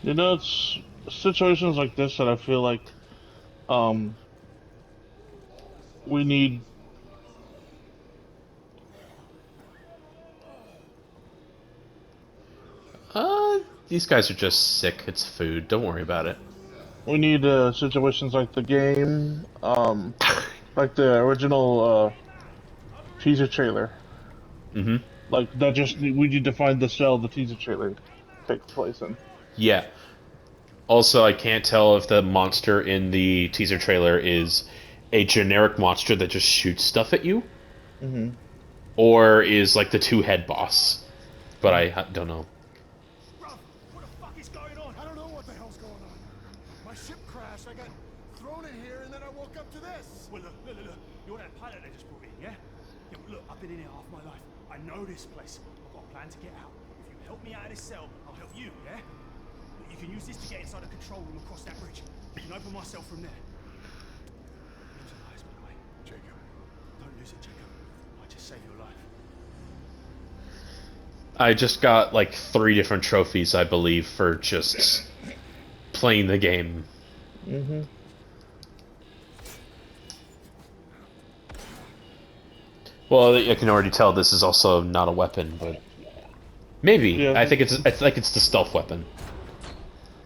You know, it's situations like this that I feel like um we need. These guys are just sick. It's food. Don't worry about it. We need situations like the game, like the original teaser trailer. Mm-hmm. Like that, just we need to find the cell the teaser trailer takes place in. Yeah. Also, I can't tell if the monster in the teaser trailer is a generic monster that just shoots stuff at you, Hmm. or is like the two-head boss. But I don't know. Bruv, what the fuck is going on? I don't know what the hell's going on. My ship crashed, I got thrown in here, and then I woke up to this. Well, look. You're that pilot they just brought in, yeah? Yeah, well, look, I've been in here half my life. I know this place. I've got a plan to get out. If you help me out of this cell, I'll help you, yeah? Look, you can use this to get inside the control room across that bridge. You can open myself from there. Name's Elias, by the way. Jacob. Don't lose it, Jacob. I just saved your life. I just got like 3 different trophies, I believe, for just playing the game. Hmm. Well, I can already tell this is also not a weapon, but maybe. Yeah. I think it's the stealth weapon.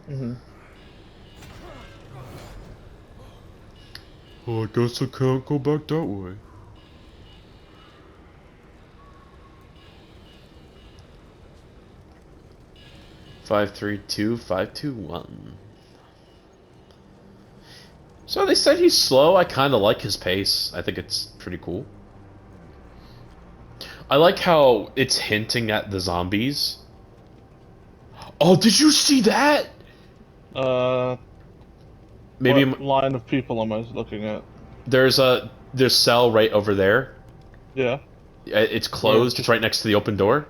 Hmm. Oh, I guess I can't go back that way. 532-521. So they said he's slow. I kind of like his pace. I think it's pretty cool. I like how it's hinting at the zombies. Oh, did you see that? Uh, Maybe what line of people am I looking at? there's cell right over there. Yeah. It's closed. It's right next to the open door.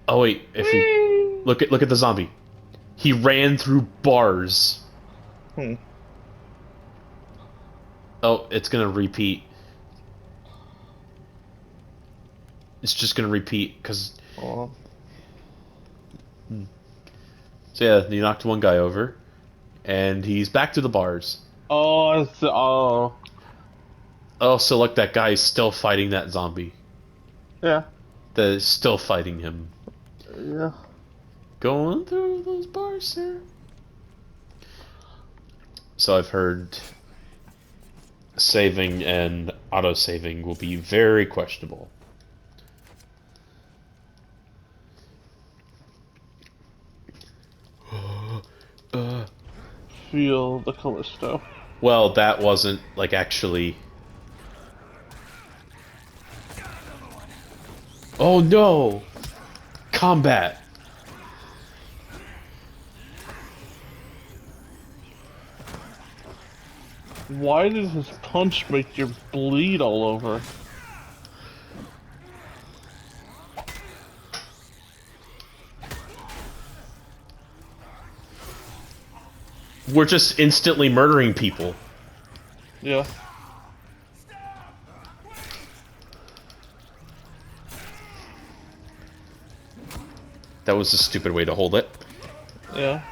Oh wait, if you Whee! look at the zombie. He ran through bars. Hmm. Oh, it's gonna repeat. It's just gonna repeat because. Oh. So yeah, you knocked one guy over, and he's back to the bars. Oh, oh. Oh, so look, that guy is still fighting that zombie. Yeah. That is still fighting him. Yeah. Going through those bars, sir. So I've heard saving and auto-saving will be very questionable. Feel the Callisto. Well, that wasn't, like, actually... Oh no! Combat! Why did his punch make you bleed all over? We're just instantly murdering people. Yeah. That was a stupid way to hold it. Yeah.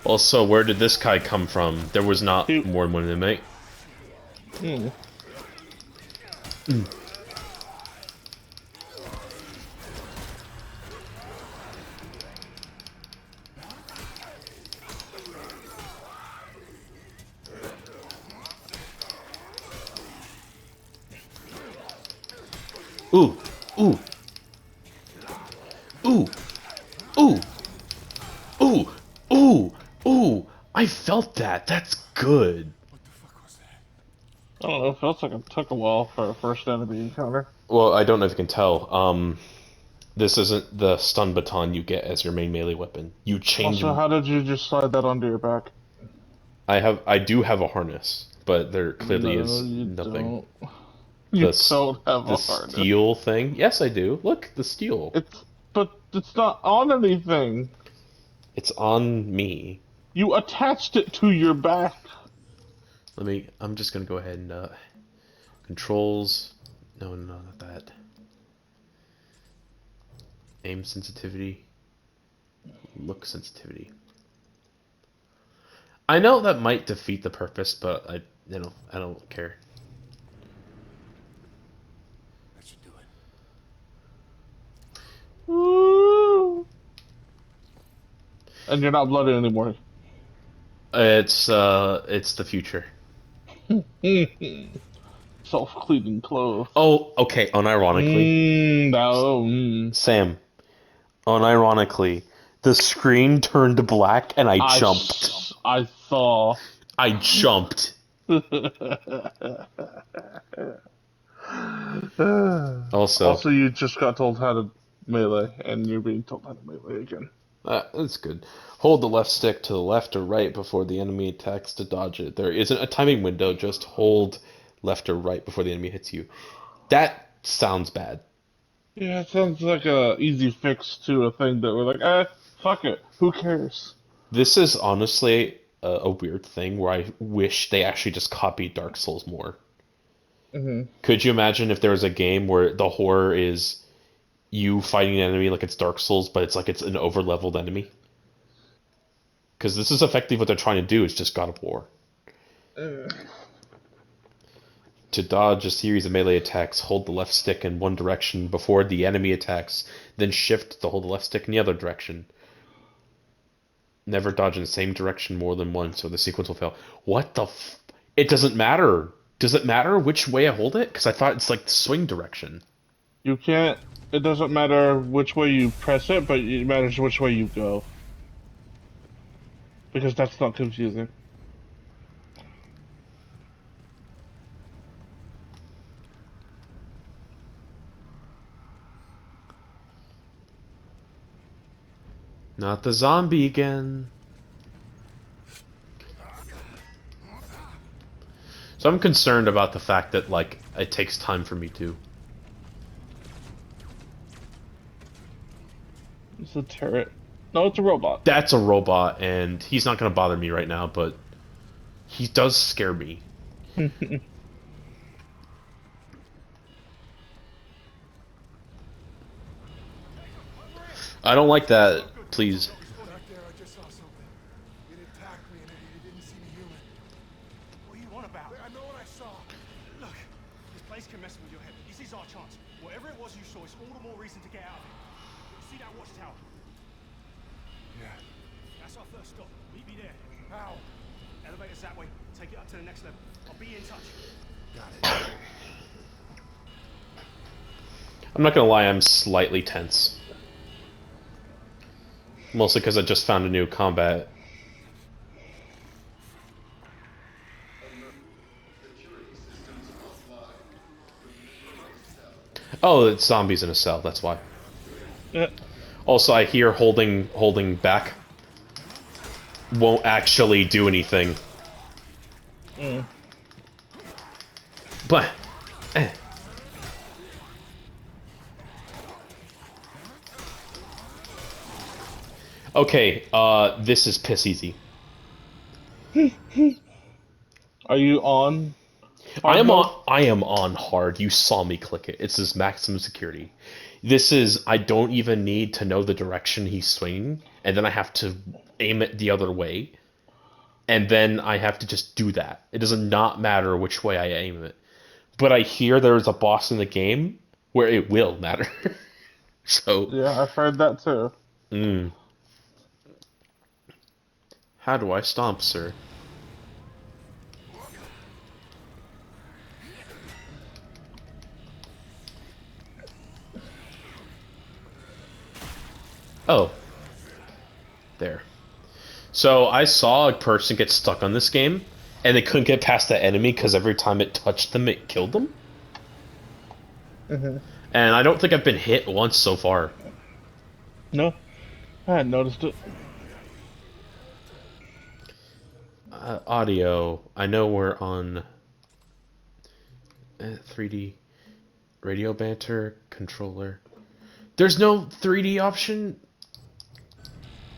Also, where did this guy come from? There was not He- more than one inmate. Hmm. Ooh, ooh, ooh, ooh, ooh, ooh, ooh. I felt that. That's good. What the fuck was that? I don't know. It feels like it took a while for a first enemy encounter. Well, I don't know if you can tell. This isn't the stun baton you get as your main melee weapon. You change. Also, how did you just slide that onto your back? I do have a harness, but there clearly No, is you nothing. don't. You The s- don't have the a harness. steel thing. Yes, I do. Look, the steel. But it's not on anything. It's on me. You attached it to your back. Let me. I'm just gonna go ahead and Controls. No, not that. Aim sensitivity. Look sensitivity. I know that might defeat the purpose, but I don't care. That should do it. Woo! And you're not bloody anymore. It's the future. Self-cleaning clothes. Oh, okay. Unironically, No. Sam. Unironically, the screen turned black and I jumped. I saw. I jumped. Also, you just got told how to melee, and you're being told how to melee again. that's good. Hold the left stick to the left or right before the enemy attacks to dodge it. There isn't a timing window, just hold left or right before the enemy hits you. That sounds bad. Yeah, it sounds like a easy fix to a thing that we're like, fuck it, who cares? This is honestly a weird thing where I wish they actually just copied Dark Souls more. Could you imagine if there was a game where the horror is you fighting an enemy like it's Dark Souls, but it's like it's an over-leveled enemy? Because this is effectively what they're trying to do, is just God of War. To dodge a series of melee attacks, hold the left stick in one direction before the enemy attacks, then shift to hold the left stick in the other direction. Never dodge in the same direction more than once, or the sequence will fail. What the It doesn't matter. Does it matter which way I hold it? Because I thought it's like the swing direction. You can't. It doesn't matter which way you press it, but it matters which way you go. Because that's not confusing. Not the zombie again. So I'm concerned about the fact that, like, it takes time for me to. It's a turret. No, it's a robot. That's a robot, and he's not going to bother me right now, but he does scare me. I don't like that, please. Back there, I just saw something. It attacked me and it didn't seem human. What are you on about? I know what I saw. Look, this place can mess with your head. This is our chance. Whatever it was you saw, it's all the more reason to get out of it. You see that watchtower? Yeah. That's our first stop. Meet me there. How? Elevator's that way. Take it up to the next level. I'll be in touch. Got it. I'm not going to lie, I'm slightly tense. Mostly because I just found a new combat. Oh, it's zombies in a cell, that's why. Yeah. Also, I hear holding back won't actually do anything. But, Okay, this is piss easy. Are you on? I am on hard. You saw me click it. It's this maximum security. This is, I don't even need to know the direction he's swinging, and then I have to aim it the other way, and then I have to just do that. It does not matter which way I aim it. But I hear there's a boss in the game where it will matter. So, Yeah, I've heard that too. How do I stomp, sir? Oh. There. So I saw a person get stuck on this game, and they couldn't get past that enemy because every time it touched them, it killed them. And I don't think I've been hit once so far. No, I hadn't noticed it. Audio. I know we're on 3D radio banter controller. There's no 3D option,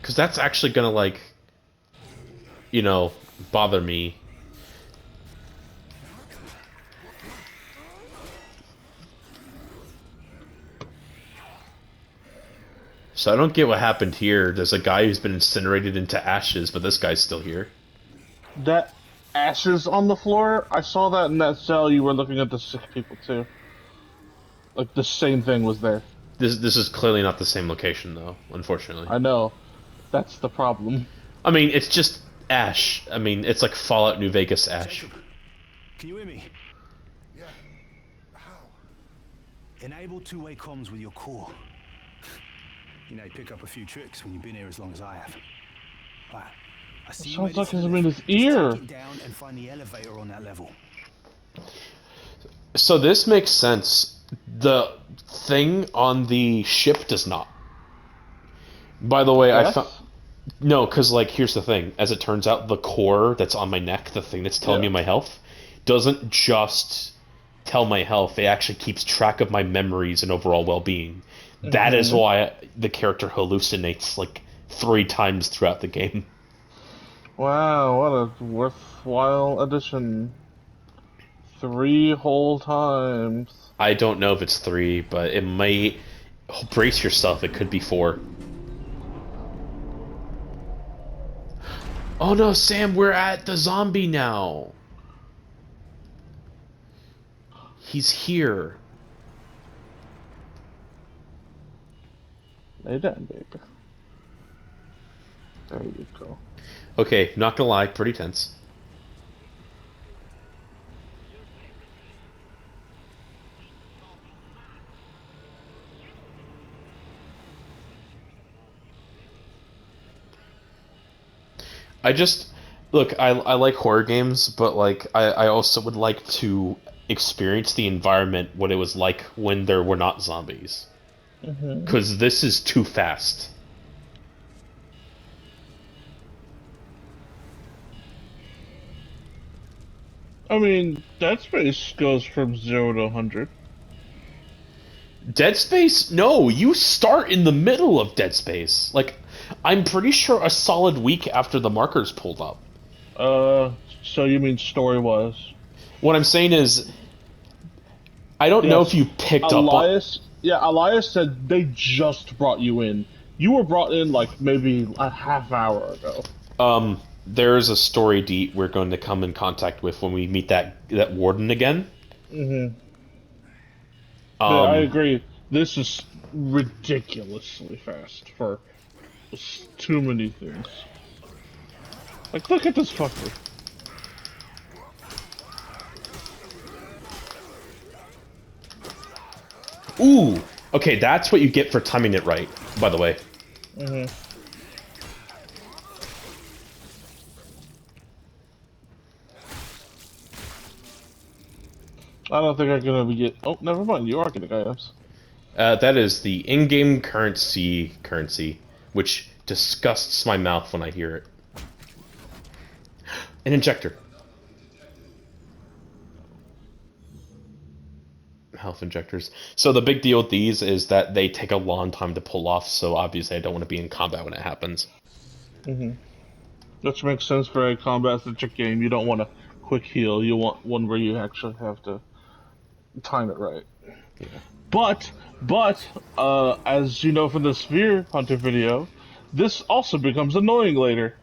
because that's actually gonna, like, you know, bother me. So I don't get what happened here. There's a guy who's been incinerated into ashes, but this guy's still here. That ashes on the floor. I saw that in that cell. You were looking at the sick people too. Like the same thing was there. This is clearly not the same location, though, unfortunately. I know. That's the problem. I mean, it's just ash. I mean, it's like Fallout New Vegas ash. Jacob, can you hear me? Yeah. How? Enable two-way comms with your core. You know, you pick up a few tricks when you've been here as long as I have. Right. I see you Sounds made like it to it's the in left. his Just ear. take it down and find the elevator on that level. So this makes sense. The thing on the ship does not. By the way, Yes? I found... No, because, like, here's the thing. As it turns out, the core that's on my neck, the thing that's telling me my health, doesn't just tell my health. It actually keeps track of my memories and overall well-being. That is why the character hallucinates, like, 3 times throughout the game. Wow, what a worthwhile addition. 3 whole times. I don't know if it's 3, but it might... Brace yourself, it could be 4. Oh no, Sam, we're at the zombie now. He's here. Lay down, baby. There you go. Okay, not gonna lie, pretty tense. I just... Look, I like horror games, but, like, I also would like to experience the environment, what it was like when there were not zombies. Because this is too fast. I mean, Dead Space goes from 0 to 100. Dead Space? No, you start in the middle of Dead Space. Like, I'm pretty sure a solid week after the markers pulled up. So you mean story-wise? What I'm saying is, I don't know if you picked up on... Elias said they just brought you in. You were brought in, like, maybe a half hour ago. There's a story Deet we're going to come in contact with when we meet that warden again. Yeah, I agree. This is ridiculously fast for too many things. Like, look at this fucker. Ooh! Okay, that's what you get for timing it right, by the way. I don't think I'm gonna get... Oh, never mind. You are getting items. That is the in-game currency, which disgusts my mouth when I hear it. An injector. Health injectors. So the big deal with these is that they take a long time to pull off, so obviously I don't want to be in combat when it happens. Which makes sense for a combat-centric game. You don't want a quick heal. You want one where you actually have to time it right. Yeah. But, as you know from the Sphere Hunter video, this also becomes annoying later.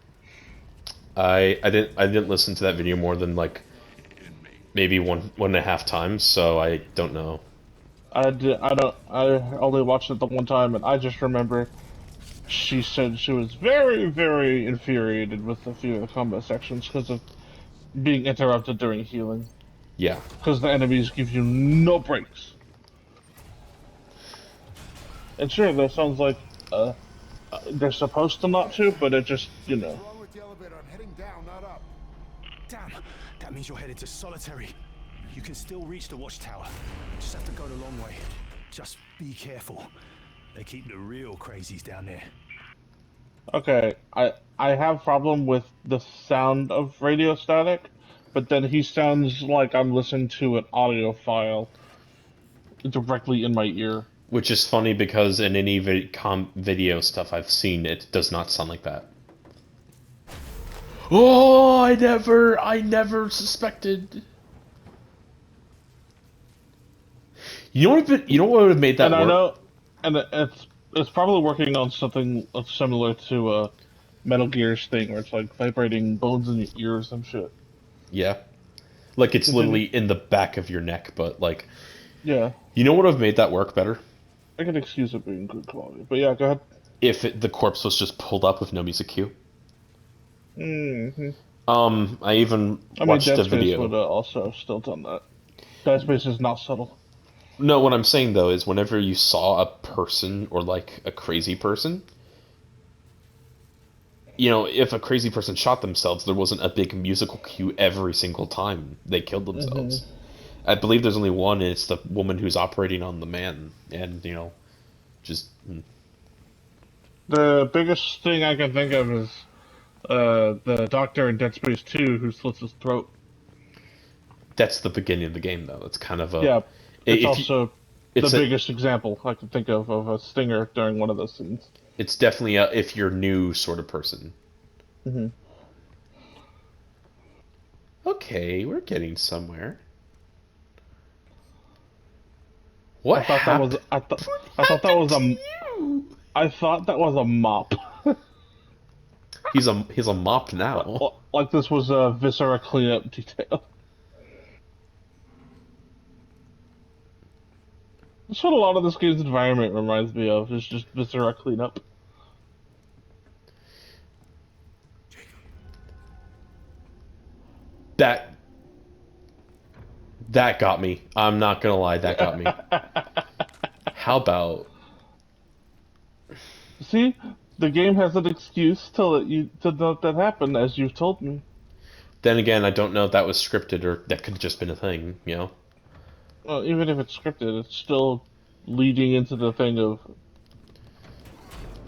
I didn't listen to that video more than like maybe one and a half times, so I don't know. I only watched it the one time, and I just remember she said she was very, very infuriated with a few of the combat sections because of being interrupted during healing. Yeah. Because the enemies give you no breaks. And sure, that sounds like they're supposed to not to, but it just, you know. What's wrong with the elevator? I'm heading down, not up. Damn, that means you're headed to solitary. You can still reach the watchtower. Just have to go the long way. Just be careful. They keep the real crazies down there. Okay, I have problem with the sound of radio static, but then he sounds like I'm listening to an audio file directly in my ear. Which is funny because in any video stuff I've seen, it does not sound like that. Oh, I never suspected. You know what would have made that And work? I know, and it's It's probably working on something similar to Metal Gear's thing, where it's like vibrating bones in your ear or some shit. Yeah. Like it's Continue. literally in the back of your neck, but like, Yeah, you know what would have made that work better? I can excuse it being good quality, but yeah, go ahead. If the corpse was just pulled up with no music cue. Hmm. I even I mean, watched Dead a Space video. would also still done that. Dead Space is not subtle. No, what I'm saying though is whenever you saw a person or like a crazy person, if a crazy person shot themselves, there wasn't a big musical cue every single time they killed Hmm. themselves. I believe there's only one, and it's the woman who's operating on the man, and just The biggest thing I can think of is the doctor in Dead Space 2 who slits his throat. that's the beginning of the game, though. It's kind of a Yeah, it's if you also the it's a biggest example I can think of a stinger during one of those scenes. it's definitely a if you're new sort of person. Hmm. Okay, we're getting somewhere. I What thought that was happened? What I thought that happened was to a you? I thought that was a mop. He's a mop now. Like this was a viscera cleanup detail. That's what a lot of this game's environment reminds me of. Is just viscera cleanup. That that got me. I'm not gonna lie, that got me. How about See, the game has an excuse to let you to let that happen, as you've told me. then again, I don't know if that was scripted or that could have just been a thing. Well, even if it's scripted, it's still leading into the thing of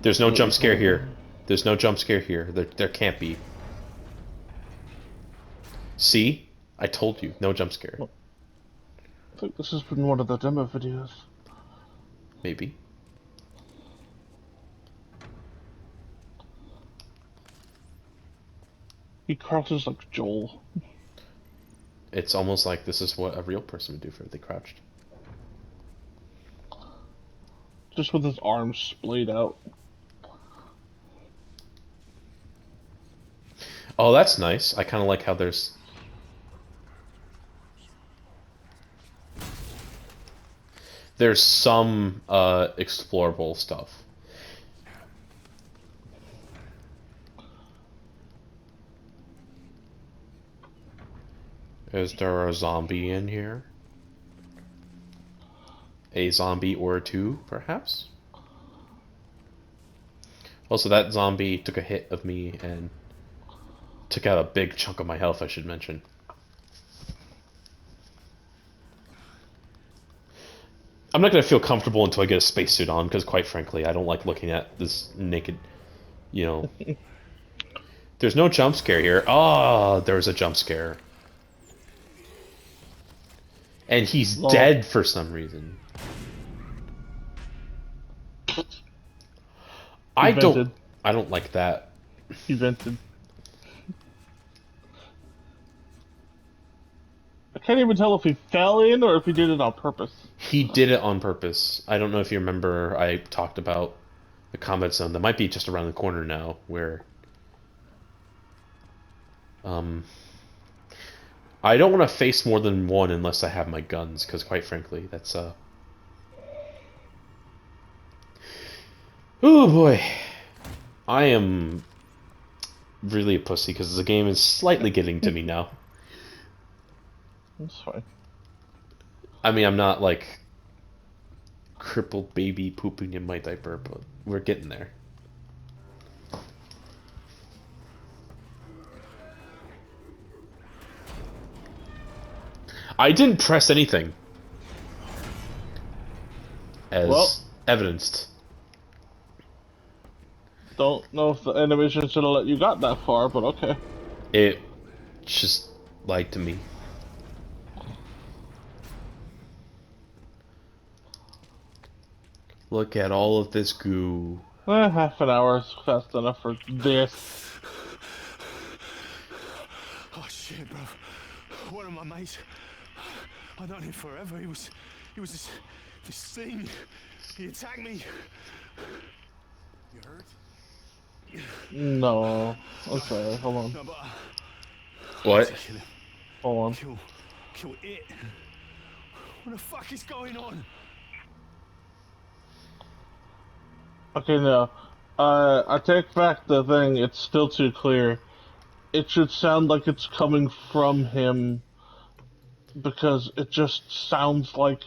There's no what jump you scare told here. me. There's no jump scare here. There can't be. See? I told you, no jump scare. Well, I think this has been one of the demo videos. Maybe. He crouches like Joel, It's almost like this is what a real person would do if they crouched. just with his arms splayed out. Oh, that's nice. I kind of like how there's some explorable stuff. Is there a zombie in here? A zombie or two, perhaps? Also, that zombie took a hit of me and took out a big chunk of my health, I should mention. I'm not going to feel comfortable until I get a spacesuit on, because quite frankly, I don't like looking at this naked, you know. There's no jump scare here. Oh, there's a jump scare. And he's Lol. dead for some reason. He I don't vented. I don't like that. He vented. I can't even tell if he fell in or if he did it on purpose. He did it on purpose. I don't know if you remember I talked about the combat zone that might be just around the corner now where um I don't want to face more than one unless I have my guns, because quite frankly, that's oh boy. I am really a pussy because the game is slightly getting to me now. That's fine. I mean, I'm not like crippled baby pooping in my diaper, but we're getting there. I didn't press anything, as Well, evidenced. don't know if the animation should have let you got that far, but okay. It just lied to me. Look at all of this goo. Half an hour is fast enough for this. Oh shit, bro. One of my mates. I known him forever. He was This thing, he attacked me. You hurt? No. Okay, hold on. No, but I need to What? kill him. Hold on. Kill it. What the fuck is going on? Okay, no. I take back the thing. It's still too clear. It should sound like it's coming from him because it just sounds like.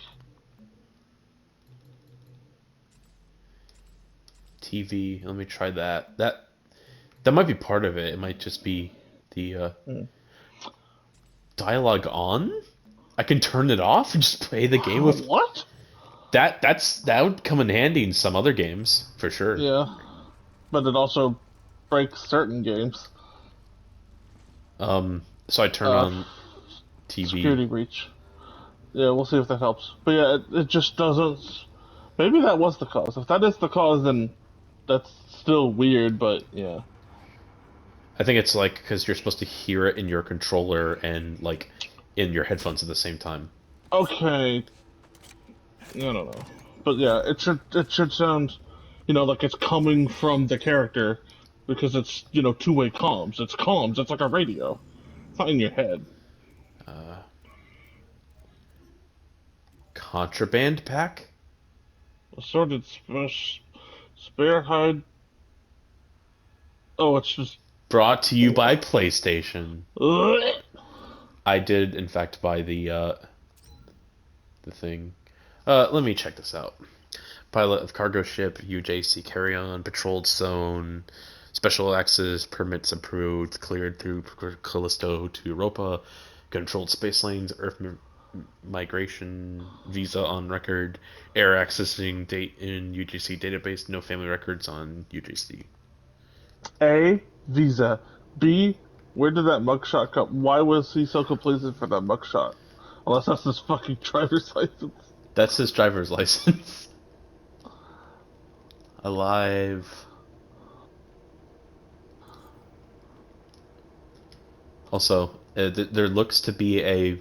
TV. Let me try that. That might be part of it. It might just be the dialogue on. I can turn it off and just play the game with What? that would come in handy in some other games for sure. Yeah, but it also breaks certain games. So I turn Uh, on TV. Security breach. Yeah, we'll see if that helps. But yeah, it just doesn't. Maybe that was the cause. If that is the cause, then that's still weird. But yeah. I think it's like because you're supposed to hear it in your controller and like in your headphones at the same time. Okay. I don't know. But yeah, it should sound, like it's coming from the character, because it's two-way comms. It's comms. It's like a radio. It's not in your head. Contraband pack Assorted spearhead. Oh, it's just. brought to you by PlayStation. Ugh. I did in fact buy the thing. Let me check this out. Pilot of cargo ship, UJC carry-on, patrolled zone, special access permits approved, cleared through Callisto to Europa, controlled space lanes, Earth migration visa on record, air accessing date in UJC database, no family records on UJC. A, visa. B, where did that mugshot come? Why was he so complacent for that mugshot? Unless that's his fucking driver's license. That's his driver's license. Alive. Also, there looks to be a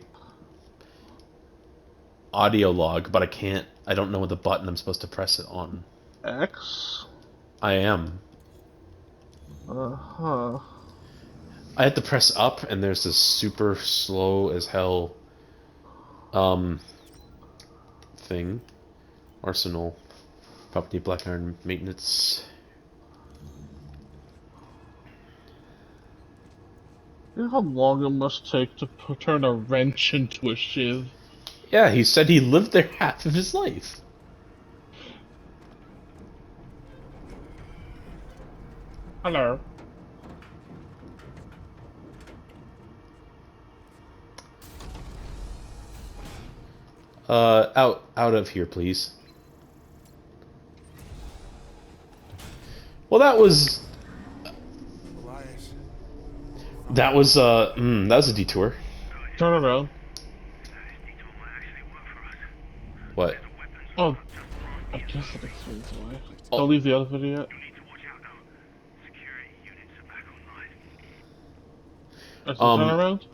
audio log, but I don't know what the button I'm supposed to press it on. X? I am. Uh-huh. I had to press up, and there's this super slow as hell thing. Arsenal. Property Black Iron Maintenance. You know how long it must take to turn a wrench into a shiv? Yeah, he said he lived there half of his life. Hello. Out of here, please. Well, that was Elias. that was a detour. Turn around. What? Oh, I guess it explains why. Oh. Don't leave the other video yet. Turn around.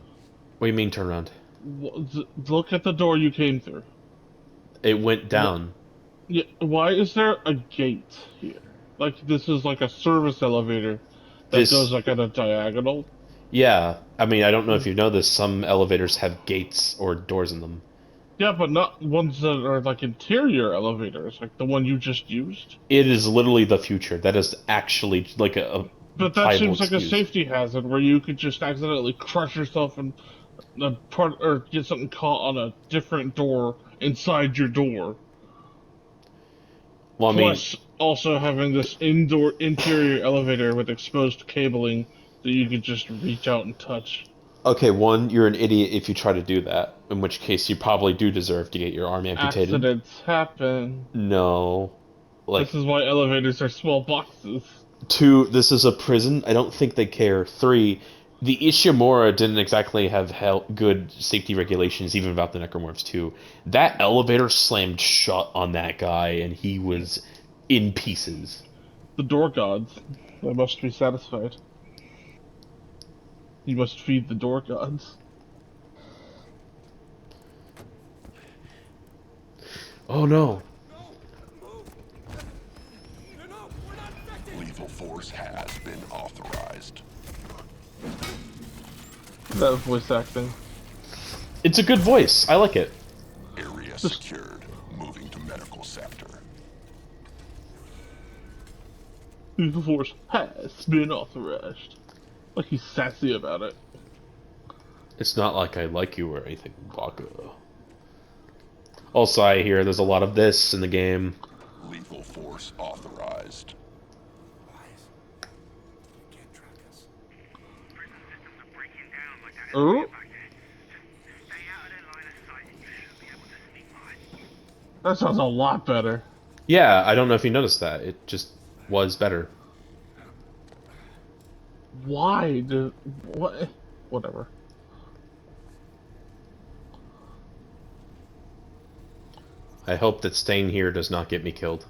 What do you mean turn around? Look at the door you came through. It went down. Yeah, why is there a gate here? Like, this is like a service elevator that goes like at a diagonal. Yeah, I mean, I don't know if you know this. Some elevators have gates or doors in them. Yeah, but not ones that are like interior elevators, like the one you just used. It is literally the future. That is actually like a But that viable seems like a excuse. safety hazard where you could just accidentally crush yourself and or get something caught on a different door inside your door. Well, I mean, Plus, also having this interior elevator with exposed cabling that you could just reach out and touch. okay, one, you're an idiot if you try to do that. In which case, you probably do deserve to get your arm amputated. Accidents happen. No, like This is why elevators are small boxes. 2, this is a prison. I don't think they care. 3, the Ishimura didn't exactly have good safety regulations, even about the Necromorphs too. That elevator slammed shut on that guy, and he was in pieces. The door gods, they must be satisfied. You must feed the door gods. Oh no. No, we're not infected. Lethal force has been authorized. That voice acting. It's a good voice. I like it. Area secured. Moving to medical sector. The force has been authorized. Like he's sassy about it. It's not like I like you or anything, Baka. Also, I hear there's a lot of this in the game. Lethal force authorized. Can't track us. Oh? That sounds a lot better. Yeah, I don't know if you noticed that. It just was better. Why do... What? Whatever. I hope that staying here does not get me killed.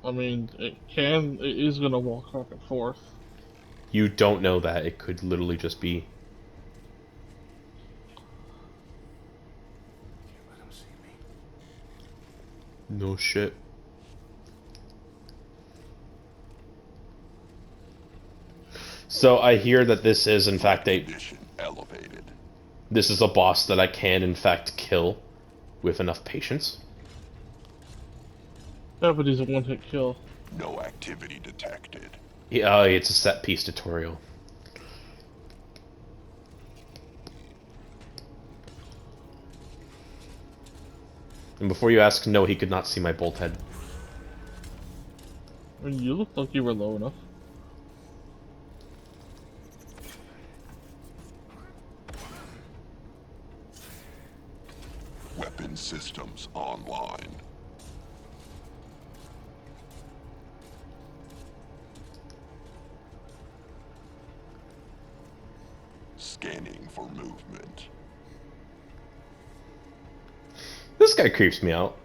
I mean, it is gonna walk back and forth. You don't know that. It could literally just be... Let him see me. No shit. So I hear that this is in fact a... Condition elevated. This is a boss that I can in fact kill with enough patience. Yeah, but he's a one-hit kill. No activity detected. Yeah, it's a set piece tutorial. And before you ask, no, he could not see my bolt head. I mean, you looked like you were low enough. Weapon systems online. Scanning for movement. This guy creeps me out.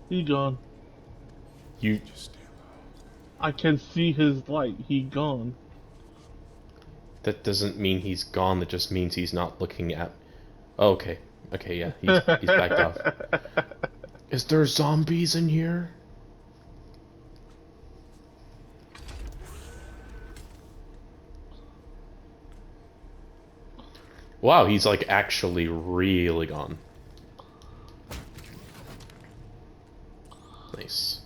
He gone. You... Just stay low. I can see his light. He gone. That doesn't mean he's gone, that just means he's not looking at... Oh, okay. Okay, yeah, he's backed off. Is there zombies in here? Wow, he's like actually really gone. Nice.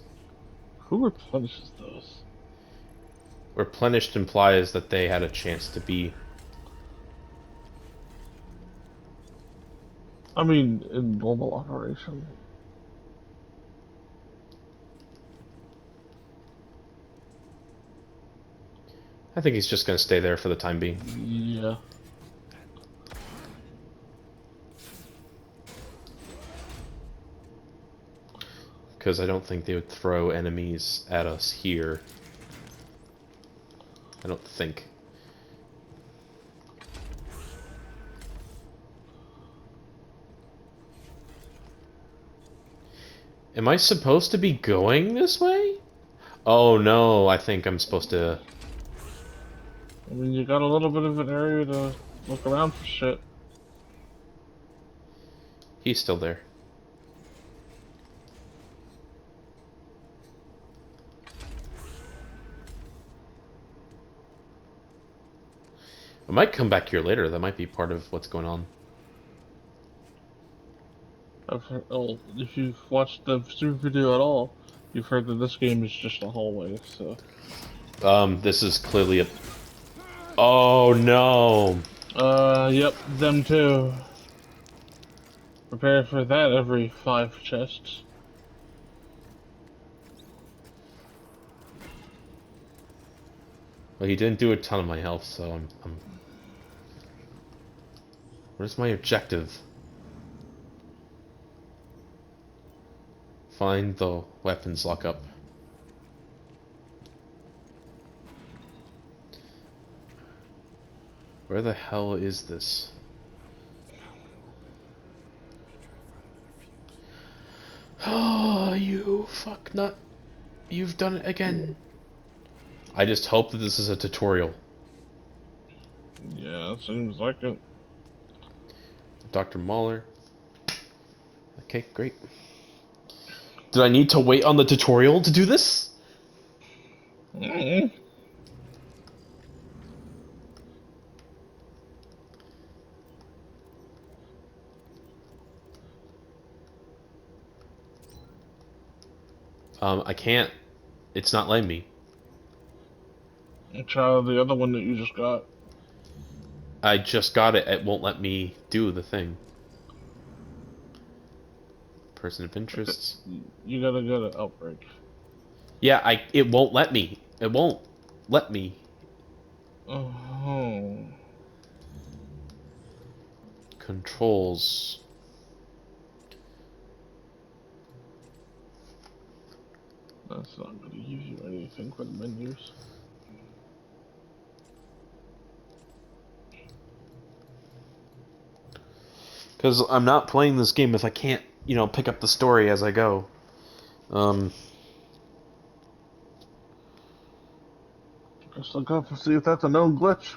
Who replenishes those? Replenished implies that they had a chance to be... I mean, in normal operation. I think he's just gonna stay there for the time being. Yeah. Because I don't think they would throw enemies at us here. I don't think. Am I supposed to be going this way? Oh no, I think I'm supposed to... I mean, you got a little bit of an area to look around for shit. He's still there. I might come back here later. That might be part of what's going on. Oh, if you've watched the super video at all, you've heard that this game is just a hallway, so... This is clearly a... Oh no! Yep, them too. Prepare for that every 5 chests. Well, he didn't do a ton of my health, so I'm... Where's my objective? Find the weapons lockup. Where the hell is this? Oh, you fuck nut. You've done it again. I just hope that this is a tutorial. Yeah, it seems like it. Dr. Mahler. Okay, great. Did I need to wait on the tutorial to do this? Mm-mm. I can't. It's not letting me. Try the other one that you just got. I just got it. It won't let me do the thing. Person of interests. You gotta get an outbreak. Yeah, it won't let me. It won't let me. Oh, Controls. that's not gonna give you anything for the menus. Because I'm not playing this game if I can't, pick up the story as I go. Just look up and see if that's a known glitch.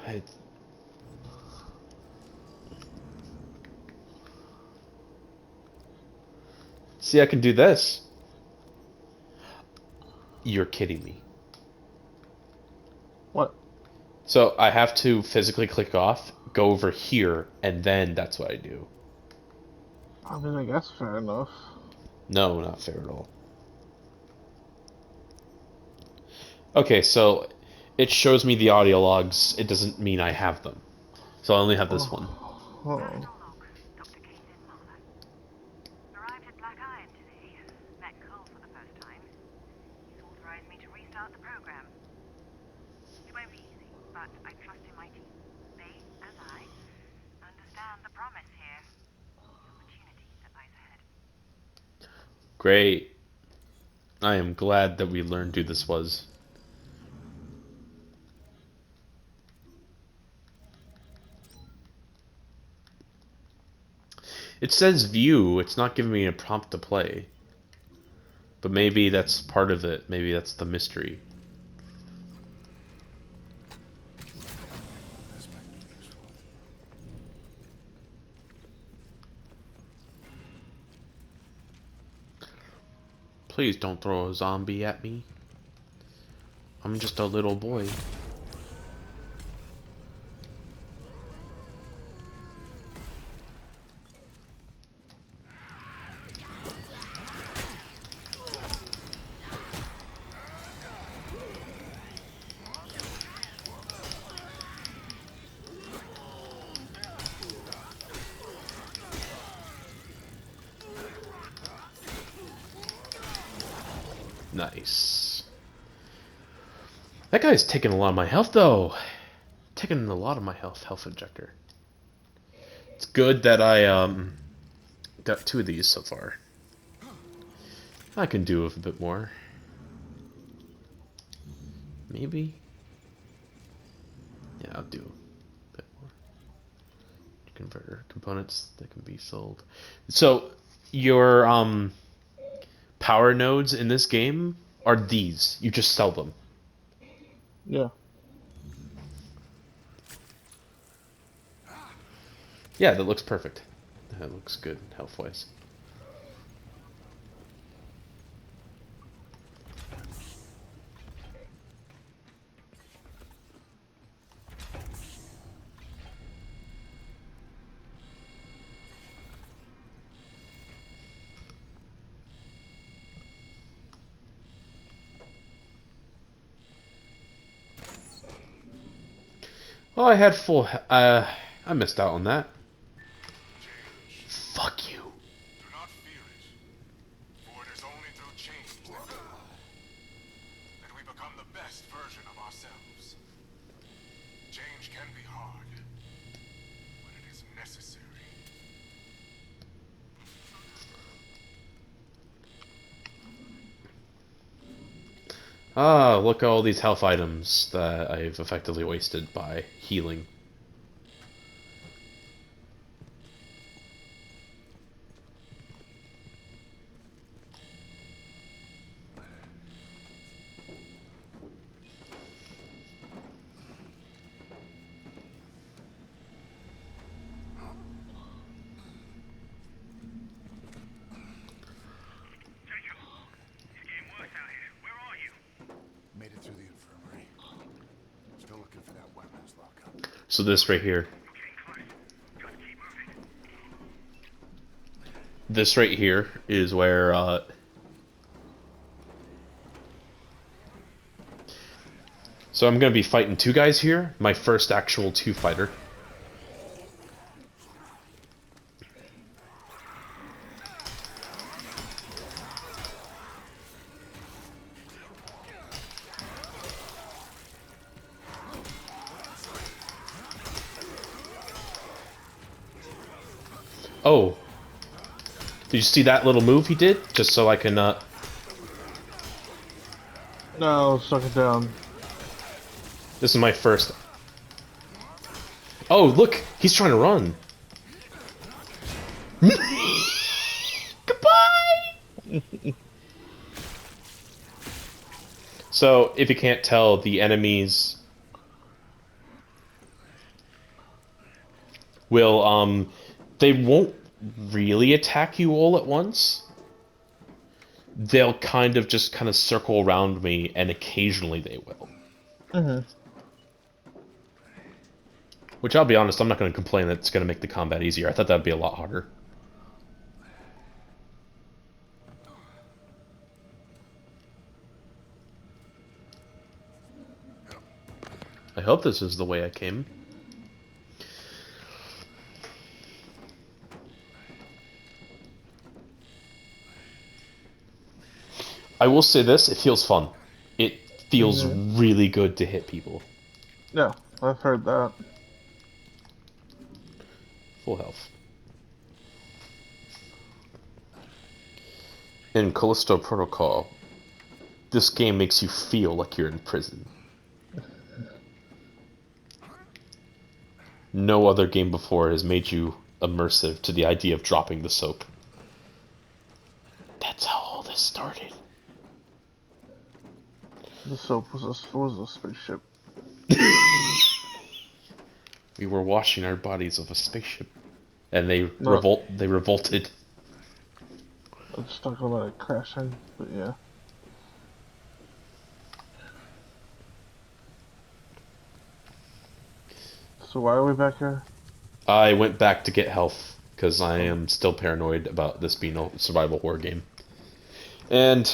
I, see, I can do this. You're kidding me. What? So I have to physically click off, go over here, and then that's what I do. I mean, I guess fair enough. No, not fair at all. Okay, so it shows me the audio logs. It doesn't mean I have them. So I only have this one. Oh. Dr. Caitlin Mahler. Arrived at Black Iron today. Met Cole for the first time. He's authorized me to restart the program. It won't be easy, but I trust in my team. They, as I, understand the promise here. The opportunity that lies ahead. Great. I am glad that we learned who this was. It says view. It's not giving me a prompt to play. But maybe that's part of it. Maybe that's the mystery. This might be useful. Please don't throw a zombie at me. I'm just a little boy. Nice. That guy's taking a lot of my health, though. Taking a lot of my health injector. It's good that I got 2 of these so far. I can do with a bit more. Maybe. Yeah, I'll do a bit more. Converter components that can be sold. So your power nodes in this game are these. You just sell them. Yeah. Yeah, that looks perfect. That looks good health-wise. Oh, I had full. I missed out on that. Fuck you. Do not fear it, for it is only through change that we become the best version of ourselves. Change can be hard, but it is necessary. Ah, look at all these health items that I've effectively wasted by healing. Made it through the infirmary. Still looking for that weapons lockup. So this right here. This right here is where, so I'm gonna be fighting two guys here. My first actual two-fighter. Oh. Did you see that little move he did? Just so I can, No, suck it down. This is my first... Oh, look! He's trying to run! Goodbye! So, if you can't tell, the enemies... will, they won't really attack you all at once. They'll kind of circle around me, and occasionally they will. Mm-hmm. Which, I'll be honest, I'm not going to complain that it's going to make the combat easier. I thought that'd be a lot harder. I hope this is the way I came. I will say this, it feels fun. It feels really good to hit people. Yeah, I've heard that. Full health. In Callisto Protocol, this game makes you feel like you're in prison. No other game before has made you immersive to the idea of dropping the soap. That's how all this started. The soap was a spaceship. We were washing our bodies of a spaceship, and they No. revolted. I just talking about it crashing, but yeah. So why are we back here? I went back to get health because I am still paranoid about this being a survival horror game. And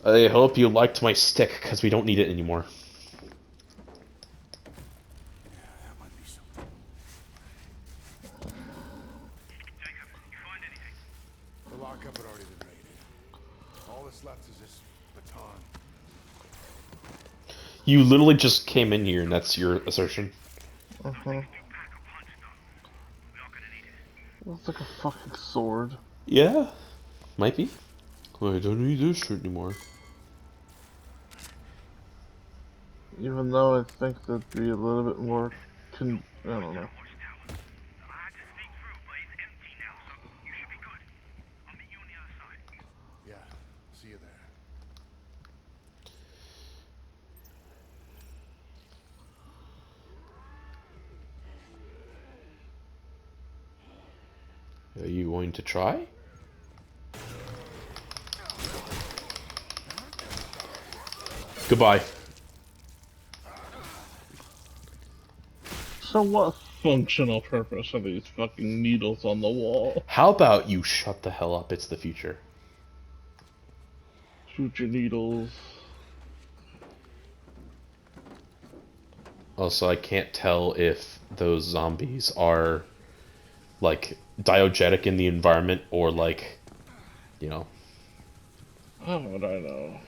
I hope you liked my stick because we don't need it anymore. That might be something. Jacob, you find anything? The lockup had already been raided. All that's left is this baton. You literally just came in here and that's your assertion? Uh-huh. Looks like a fucking sword. Yeah, might be. I don't need this shirt anymore. Even though I think that'd be a little bit more I don't know. I had to sneak through, but it's empty now, so you should be good. I'll meet you on the other side. Yeah, see you there. Are you going to try? Goodbye. So what functional purpose are these fucking needles on the wall? How about you shut the hell up? It's the future. Future needles. Also, I can't tell if those zombies are, like, diegetic in the environment or, like, you know. How would I know?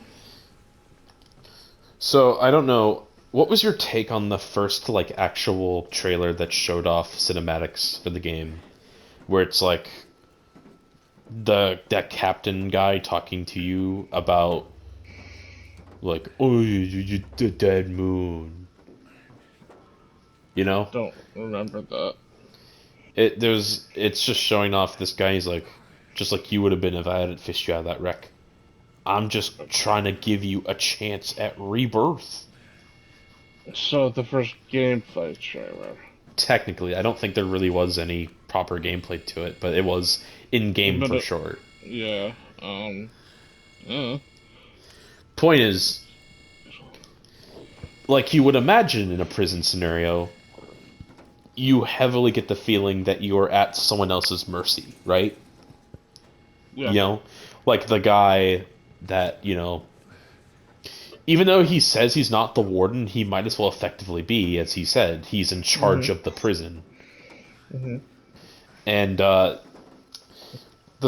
So, I don't know. What was your take on the first, like, actual trailer that showed off cinematics for the game? Where it's, like, that captain guy talking to you about like, oh, you the dead moon. You know, Don't remember that. it's just showing off this guy. He's like, just like you would have been if I hadn't fished you out of that wreck. I'm just trying to give you a chance at rebirth. So the first gameplay trailer. Technically, I don't think there really was any proper gameplay to it, but it was in game But for sure. yeah. Uh, Point is, like you would imagine in a prison scenario, you heavily get the feeling that you are at someone else's mercy, right? yeah. You know, like the guy that, even though he says he's not the warden, he might as well effectively be, as he said, he's in charge of the prison. Mm-hmm. And the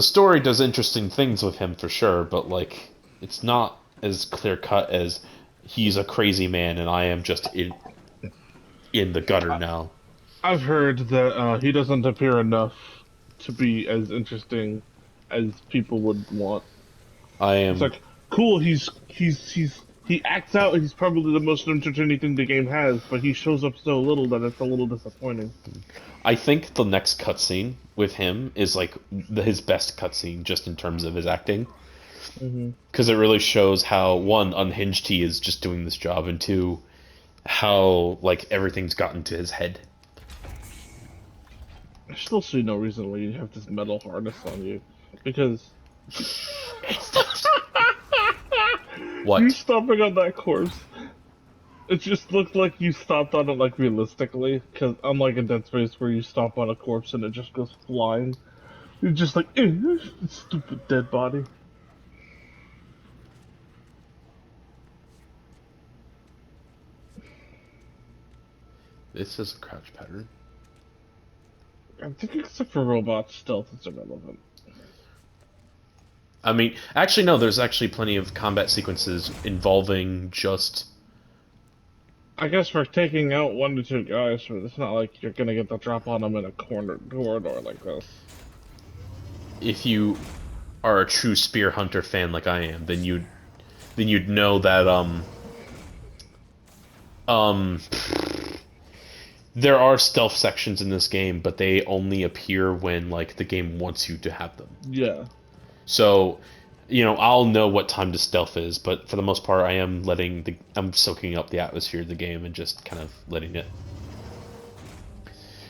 story does interesting things with him for sure, but like it's not as clear cut as he's a crazy man and I am just in the gutter now. I've heard that he doesn't appear enough to be as interesting as people would want. I It's am like, cool, he acts out, he's probably the most entertaining thing the game has, but he shows up so little that it's a little disappointing. I think the next cutscene with him is like his best cutscene just in terms of his acting. Because it really shows how, one, unhinged he is just doing this job, and two, how like everything's gotten to his head. I still see no reason why you have this metal harness on you, because What? you stomping on that corpse, it just looked like you stomped on it like realistically, because unlike in Dead Space where you stomp on a corpse and it just goes flying, you're just like, stupid dead body. This is a crouch pattern. I think except for robots, stealth is irrelevant. I mean, actually, no, there's actually plenty of combat sequences involving just... I guess we're taking out 1 to 2 guys, but it's not like you're gonna get the drop on them in a corridor like this. If you are a true spear hunter fan like I am, then you'd know that, there are stealth sections in this game, but they only appear when, like, the game wants you to have them. Yeah. So, I'll know what time to stealth is, but for the most part, I'm soaking up the atmosphere of the game and just kind of letting it.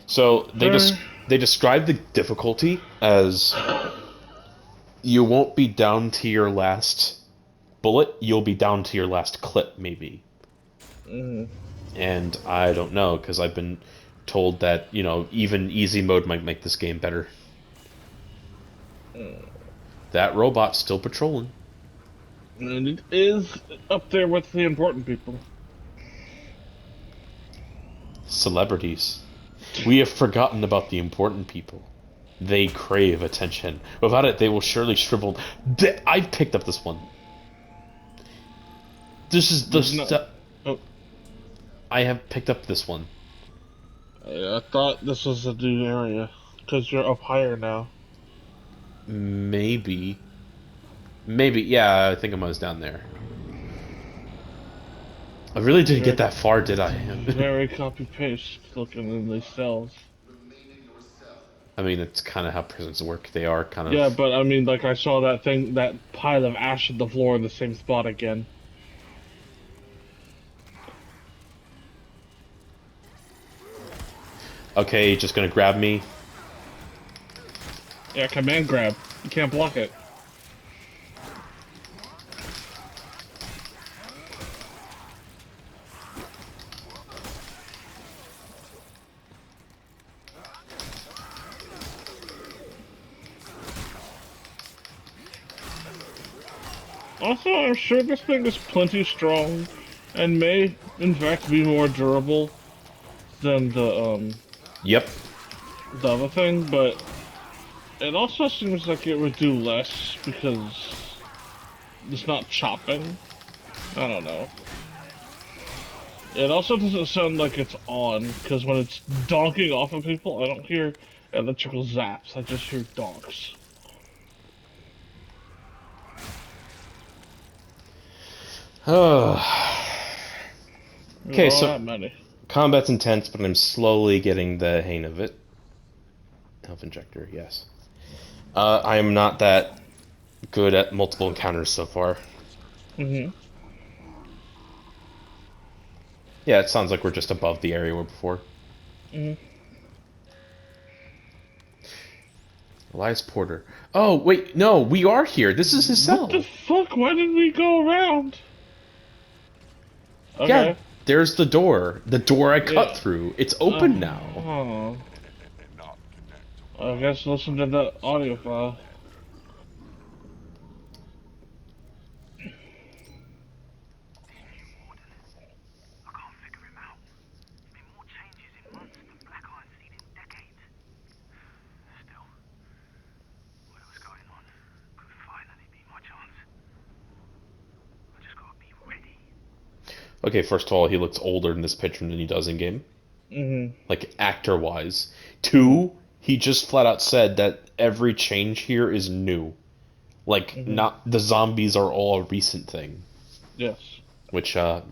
So they describe the difficulty as you won't be down to your last bullet, you'll be down to your last clip, maybe. And I don't know, because I've been told that, even easy mode might make this game better. That robot's still patrolling. And it is up there with the important people. Celebrities. We have forgotten about the important people. They crave attention. Without it, they will surely shrivel. I picked up this one. This is the Oh. I have picked up this one. I thought this was a new area, because you're up higher now. Maybe, yeah, I think I was down there. I really didn't get that far, did I? Very copy-paste looking in these cells. I mean, it's kind of how prisons work. They are kind of... Yeah, but I mean, like, I saw that pile of ash on the floor in the same spot again. Okay, just gonna grab me. Yeah, command grab. You can't block it. Also, I'm sure this thing is plenty strong, and may, in fact, be more durable than the Yep. other thing, but it also seems like it would do less because it's not chopping. I don't know. It also doesn't sound like it's on, because when it's donking off of people, I don't hear electrical zaps, I just hear donks. Okay, All so that money. combat's intense, but I'm slowly getting the hang of it. Health injector, yes. I am not that good at multiple encounters so far. Mm-hmm. Yeah, it sounds like we're just above the area we were before. Mm-hmm. Elias Porter. Oh, wait, no, we are here. This is his What the cell. fuck? Why did we go around? Yeah, Okay. there's the door. The door I cut Yeah. through. It's open now. Oh. Not connect. I guess listen to the audio file. I can't figure him out. There's been more changes in months than Black Iron's seen in decades. Still, whatever's going on could finally be my chance. I just gotta be ready. Okay, first of all, he looks older in this picture than he does in game. Mm-hmm. Like, actor-wise. Two, he just flat out said that every change here is new. Like, not the zombies are all a recent thing. Yes. Which, He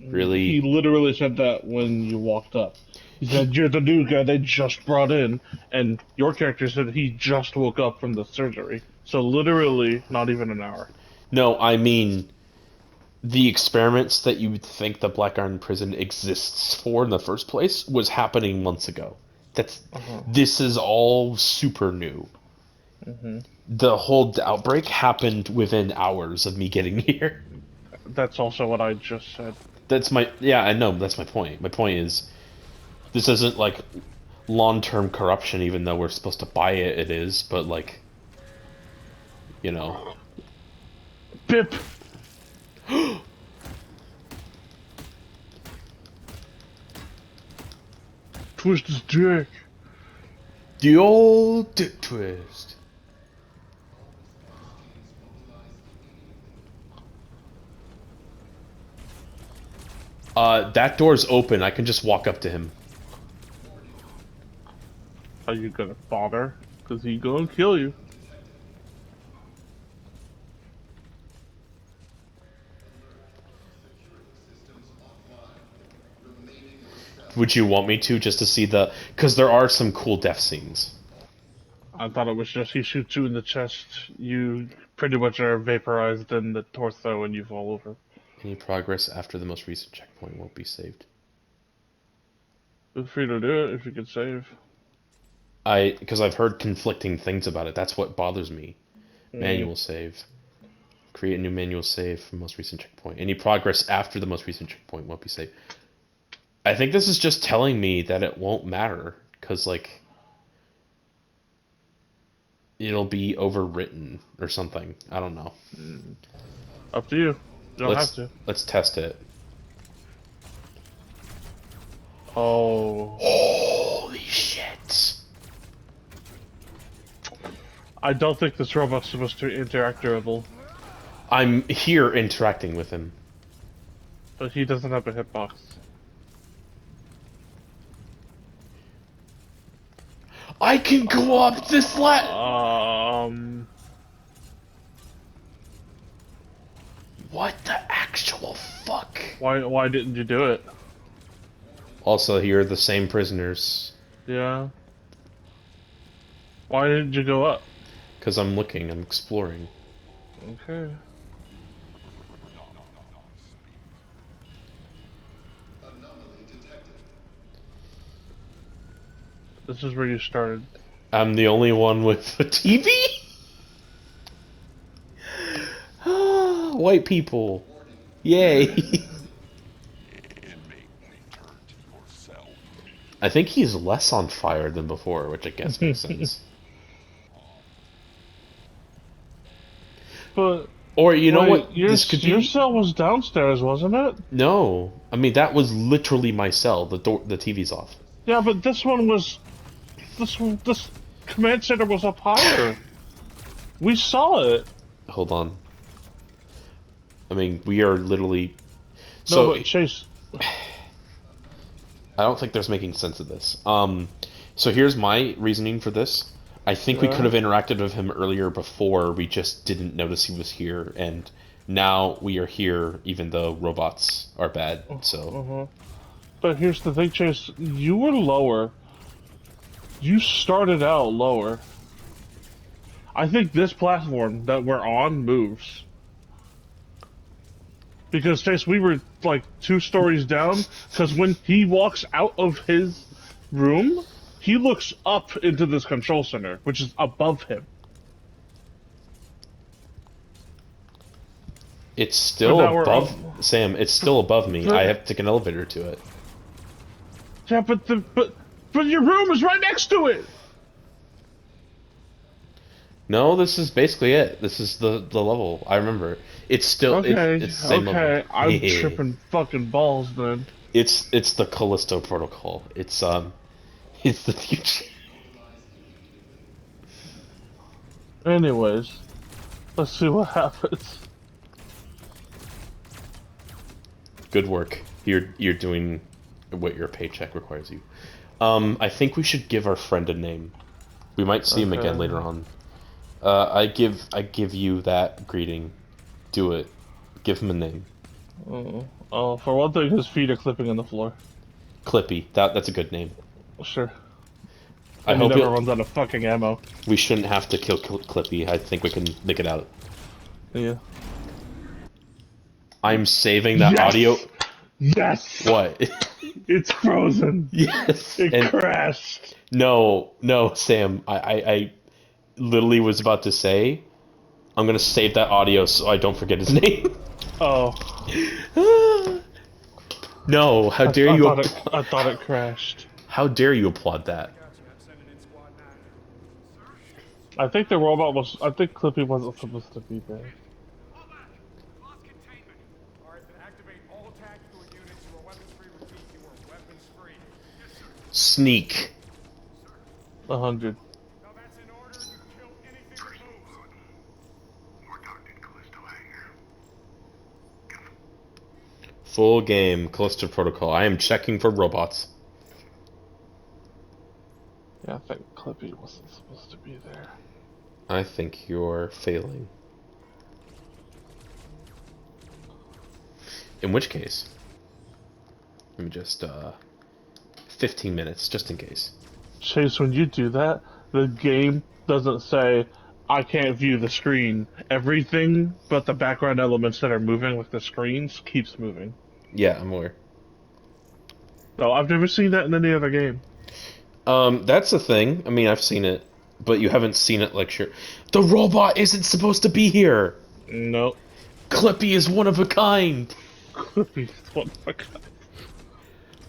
really... literally said that when you walked up. He said, "You're the new guy they just brought in," and your character said he just woke up from the surgery. So literally, not even an hour. No, I mean... The experiments that you would think the Black Iron Prison exists for in the first place was happening months ago. This is all super new. The whole outbreak happened within hours of me getting here. That's also what I just said. I know, that's my point. My point is, this isn't like long-term corruption, even though we're supposed to buy it, it is, but like, you know. Pip! Twist his dick. The old dick twist. That door's open. I can just walk up to him. Are you gonna bother? Cause he gonna kill you. Would you want me to, just to see the... Because there are some cool death scenes. I thought it was just he shoots you in the chest, you pretty much are vaporized in the torso and you fall over. Any progress after the most recent checkpoint won't be saved. Feel free to do it if you could save. Because I've heard conflicting things about it. That's what bothers me. Manual save. Create a new manual save for most recent checkpoint. Any progress after the most recent checkpoint won't be saved. I think this is just telling me that it won't matter. Because, like... It'll be overwritten or something. I don't know. Up to you. You don't have to. Let's test it. Oh. Holy shit! I don't think this robot's supposed to be interactable, I'm here interacting with him. but he doesn't have a hitbox. I can go up this What the actual fuck? Why didn't you do it? Also, here are the same prisoners. Yeah. Why didn't you go up? Because I'm looking, I'm exploring. Okay. This is where you started. I'm the only one with a TV? White people. Yay. Inmate, return to your cell. I think he's less on fire than before, which I guess makes sense. But Or, you know what? your This could your be... cell was downstairs, wasn't it? No. I mean, that was literally my cell. The TV's off. Yeah, but this one was this command center was up higher. We saw it. Hold on. I mean, we are literally... No, So, but Chase. I don't think there's making sense of this. So here's my reasoning for this. I think we could have interacted with him earlier before we just didn't notice he was here and Now we are here, even though robots are bad. So But here's the thing, Chase. You were lower. You started out lower. I think this platform that we're on moves. Because, Chase, we were like 2 stories down. Because when he walks out of his room, he looks up into this control center, which is above him. it's But still now we're above up. Sam. It's still above me. But- I have to take an elevator to it. Yeah, but your room is right next to it. No, this is basically it. This is the level. I remember. It's still Okay, it's the same okay. level. I'm tripping fucking balls then. It's the Callisto protocol. It's the future. Anyways, let's see what happens. Good work. You're doing what your paycheck requires you. I think we should give our friend a name. We might see him again Okay. later on. I give you that greeting. Do it. Give him a name. Oh, for one thing, his feet are clipping on the floor. Clippy. That's a good name. Sure. I And he hope never runs out of fucking ammo. we shouldn't have to kill Clippy. I think we can make it out. Yeah. I'm saving that Yes! audio. Yes! What? It's frozen! Yes. It And crashed! no, Sam. I literally was about to say, I'm gonna save that audio so I don't forget his name. Oh. No, how dare you? I thought it crashed. How dare you applaud that? I think the robot was. I think Clippy wasn't supposed to be there. Lost containment. All right, then activate all tactical units. You are weapons free. Repeat, you are weapons free. Yes, sir. Sneak. 100. Now that's in order. You kill anything that moves. We're talking Callisto hangar. Full game. Callisto Protocol. I am checking for robots. Yeah, I think Clippy wasn't supposed to be there. I think you're failing. In which case, let me just 15 minutes just in case. Chase, when you do that, the game doesn't say, I can't view the screen. Everything but the background elements that are moving, like the screens, keeps moving. Yeah, I'm aware. No, I've never seen that in any other game. That's the thing. I mean, I've seen it, but you haven't seen it like sure. The robot isn't supposed to be here. Nope. Clippy is one of a kind. Clippy's one of a kind.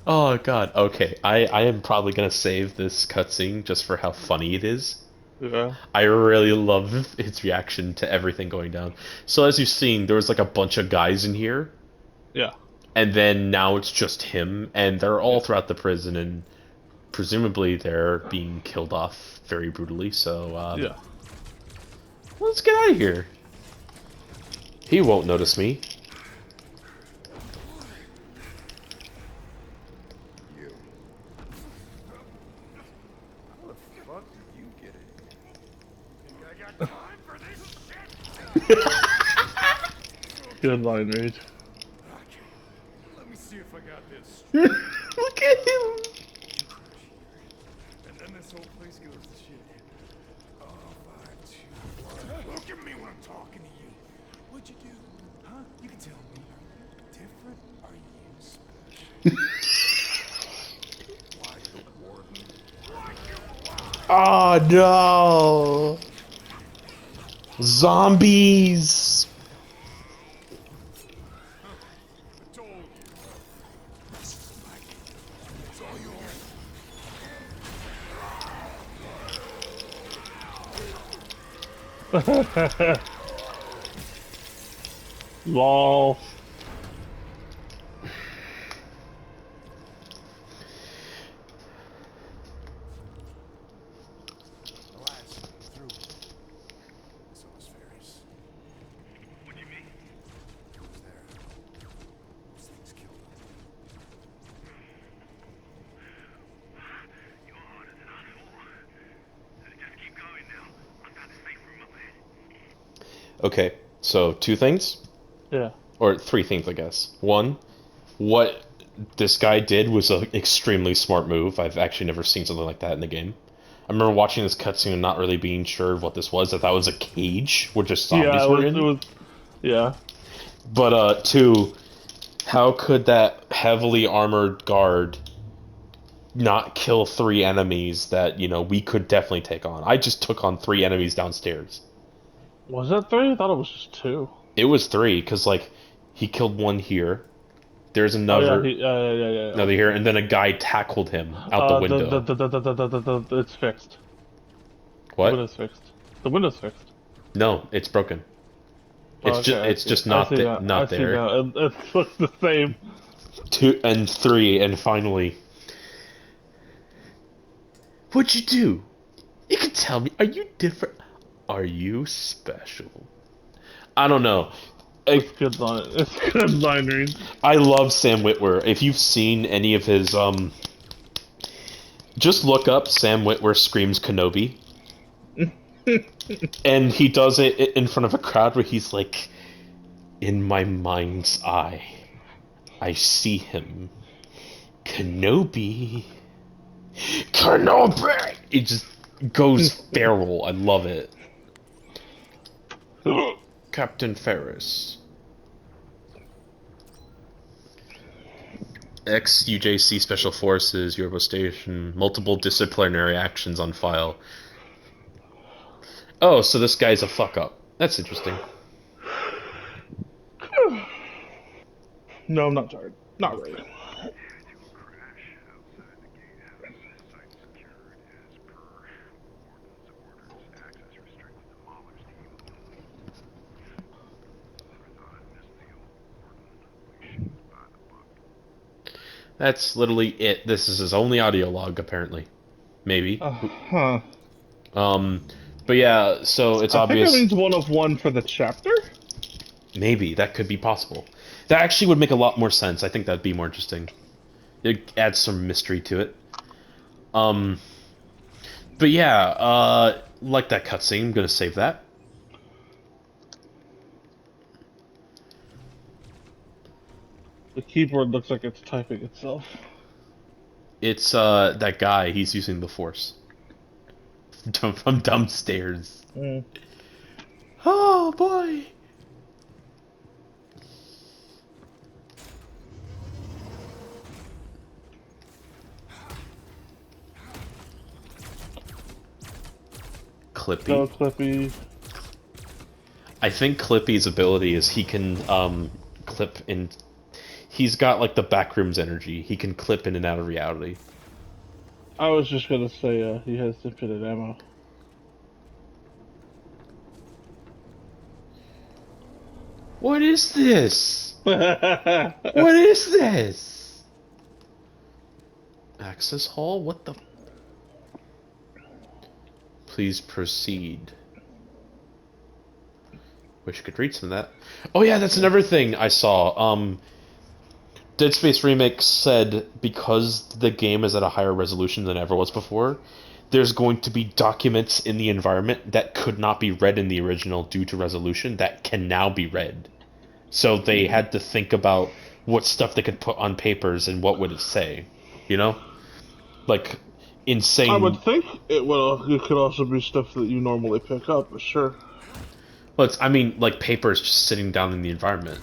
Oh god. Okay, I am probably gonna save this cutscene just for how funny it is. Yeah. I really love its reaction to everything going down. So as you've seen, there was like a bunch of guys in here, Yeah. and then now it's just him, and they're all throughout the prison, and presumably they're being killed off very brutally. So Yeah. let's get out of here. He won't notice me. You. How the fuck did you get in? I got time for this shit. Good line read. Okay. Let me see if I got this. Look at him. And then this whole place goes to shit. Oh, 5, 2, 1. Look at me when I'm talking to you. What'd you do? Huh? You can tell me. Are you different? Are you special? Like the warden. Oh no! Zombies! I told you. It's all yours. LOL. Relax. Through. So was Ferris. What do you mean? He was there. Those things killed him. You're harder than I thought. Just keep going now. I've got a safe room up ahead. Okay, so 2 things. Yeah. Or three things, I guess. One, what this guy did was an extremely smart move. I've actually never seen something like that in the game. I remember watching this cutscene and not really being sure of what this was. I thought it was a cage where just Yeah, zombies it were was. in. It was. Yeah. But two, how could that heavily armored guard not kill three enemies that we could definitely take on? I just took on three enemies downstairs. Was that 3? I thought it was just 2. It was three because he killed one here. There's Oh yeah. another Yeah. another here, and then a guy tackled him out the The window. it's fixed. The What? window's fixed. The window's fixed. No, it's broken. Oh, It's okay, just I it's see. just I not see now. I not see there. now. It looks the same. Two and three, and finally, what'd you do? You can tell me. Are you different? Are you special? I don't know. It's good line. It's good line read. I love Sam Witwer. If you've seen any of his just look up Sam Witwer screams Kenobi. And he does it in front of a crowd where he's like, in my mind's eye, I see him. Kenobi. Kenobi! It just goes feral. I love it. Captain Ferris. Ex-UJC Special Forces, Yorba Station, multiple disciplinary actions on file. Oh, so this guy's a fuck-up. That's interesting. No, I'm not tired. Not really. Crash outside the gatehouse. Site secured as per warden's orders. Access restricted to Mahler's team only. I thought I'd missed the old warden. We shoot by the book. That's literally it. This is his only audio log, apparently. Maybe. Huh. But yeah, so it's I obvious. think that means 1 of 1 for the chapter. Maybe that could be possible. That actually would make a lot more sense. I think that'd be more interesting. It adds some mystery to it. But yeah, like that cutscene. I'm gonna save that. The keyboard looks like it's typing itself. It's that guy. He's using the Force from downstairs. Mm. Oh boy. Clippy. Go Clippy. I think Clippy's ability is he can clip in. He's got like the backrooms energy. He can clip in and out of reality. I was just gonna say he has infinite ammo. What is this? What is this? Access hall? What the? Please proceed. Wish I could read some of that. Oh yeah, that's another thing I saw. Dead Space Remake said because the game is at a higher resolution than ever was before, there's going to be documents in the environment that could not be read in the original due to resolution that can now be read. So they had to think about what stuff they could put on papers and what would it say, you know? Like, insane... I would think it could also be stuff that you normally pick up, but sure. Well, it's, I mean, like papers just sitting down in the environment.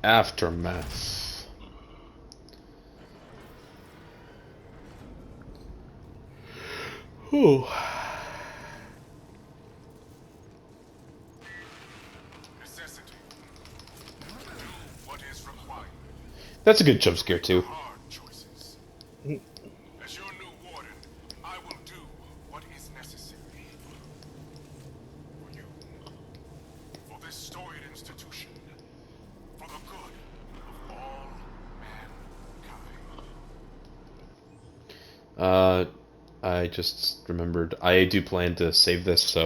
Aftermath. Ooh. Necessity. What is required? That's a good jump scare too. Hard choices. As your new warden, I will do what is necessary. For you. For this storied institution. For the good of all mankind. I just remembered I do plan to save this, so